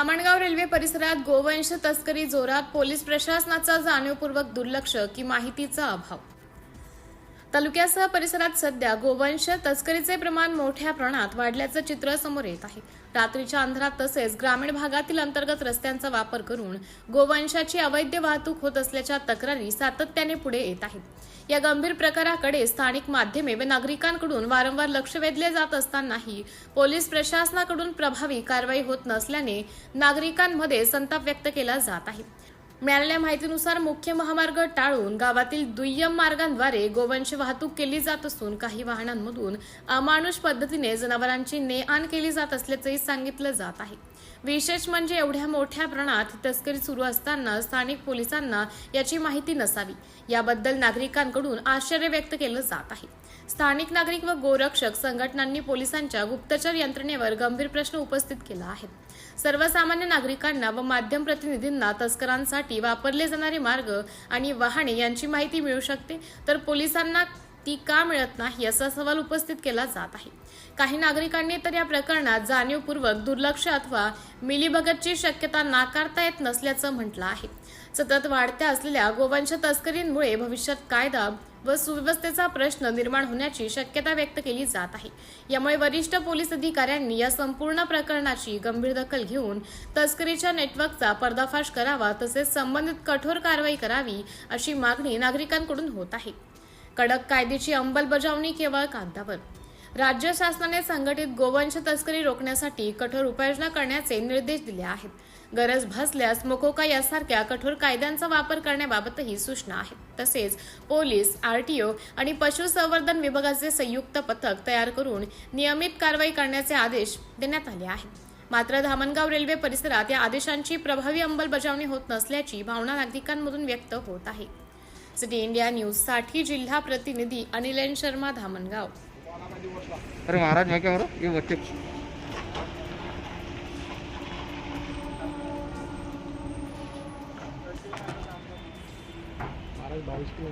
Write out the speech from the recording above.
Dhamangaon railway परिसरात गोवंश तस्करी जोरात, पोलीस प्रशासनाचा जाणीवपूर्वक दुर्लक्ष की माहितीचा अभाव। तालुक्यासह परिसरात सध्या गोवंश तस्करीचे प्रमाण मोठ्या प्रमाणात वाढल्याचं चित्र समोर येत आहे। रात्रीच्या अंधारात तसेच ग्रामीण भागातील अंतर्गत रस्त्यांचा वापर करून गोवंशाची अवैध वाहतूक होत असल्याच्या तक्रारी सातत्याने पुढे येत आहेत। या गंभीर प्रकाराकडे स्थानिक माध्यमे व नागरिकांकडून वारंवार लक्ष वेधले जात असतानाही पोलीस प्रशासनाकडून प्रभावी कारवाई होत नसल्याने नागरिकांमध्ये संताप व्यक्त केला जात आहे। मिळालेल्या माहितीनुसार मुख्य महामार्ग टाळून गावातील दुय्यम मार्गांद्वारे गोवंश वाहतूक केली जात असून काही वाहनांमधून अमानुष पद्धतीने जनावरांची ने-आण केली जात असल्याचंही सांगितलं जात आहे। विशेष म्हणजे एवढ्या मोठ्या प्रमाणात तस्करी सुरू असताना स्थानिक पोलिसांना याची माहिती नसावी, याबद्दल नागरिकांकडून आश्चर्य व्यक्त केलं जात आहे। स्थानिक नागरिक व गोरक्षक संघटनांनी पोलिसांच्या गुप्तचर यंत्रणेवर गंभीर प्रश्न उपस्थित केला आहे। सर्वसामान्य नागरिकांना व माध्यम प्रतिनिधींना तस्करांसाठी वापरले जाणारे मार्ग आणि वाहने यांची माहिती मिळू शकते, तर पोलिसांना ती का मिळत नाही असा सवाल उपस्थित केला जात आहे। काही नागरिकांनी तर या प्रकरणात जाणीवपूर्वक दुर्लक्ष अथवा मिलीभगतची शक्यता नाकारता येत नसल्याचं म्हटलं आहे। सतत वाढत्या असलेल्या गोवंश तस्करीमुळे भविष्यात कायदा व सुव्यवस्थेचा प्रश्न निर्माण होण्याची शक्यता व्यक्त केली जात आहे। यामुळे वरिष्ठ पोलीस अधिकाऱ्यांनी या संपूर्ण प्रकरणाची गंभीर दखल घेऊन तस्करीच्या नेटवर्कचा पर्दाफाश करावा, तसेच संबंधित कठोर कारवाई करावी अशी मागणी नागरिकांकडून होत आहे। कडक कायद्याची अंमलबजावणी केवळ कागदावर। राज्य शासनाने संघटित गोवंश तस्करी रोखण्यासाठी कठोर उपाययोजना करण्याचे निर्देश दिले आहेत। गरज भासल्यास मोकोका यासारख्या कठोर कायद्यांचा वापर करण्याबाबतही सूचना आहेत। तसेच पोलीस, आरटीओ आणि पशुसंवर्धन विभागाचे संयुक्त पथक तयार करून नियमित कारवाई करण्याचे आदेश देण्यात आले आहेत। मात्र धामणगाव रेल्वे परिसरात या आदेशांची प्रभावी अंमलबजावणी होत नसल्याची भावना नागरिकांमधून व्यक्त होत आहे। सिटी इंडिया न्यूज साठी जिल्हा प्रतिनिधी अनिल शर्मा, धामणगाव। अरे महाराज मैं क्या हो रहा ये बच्चे महाराज बारिश की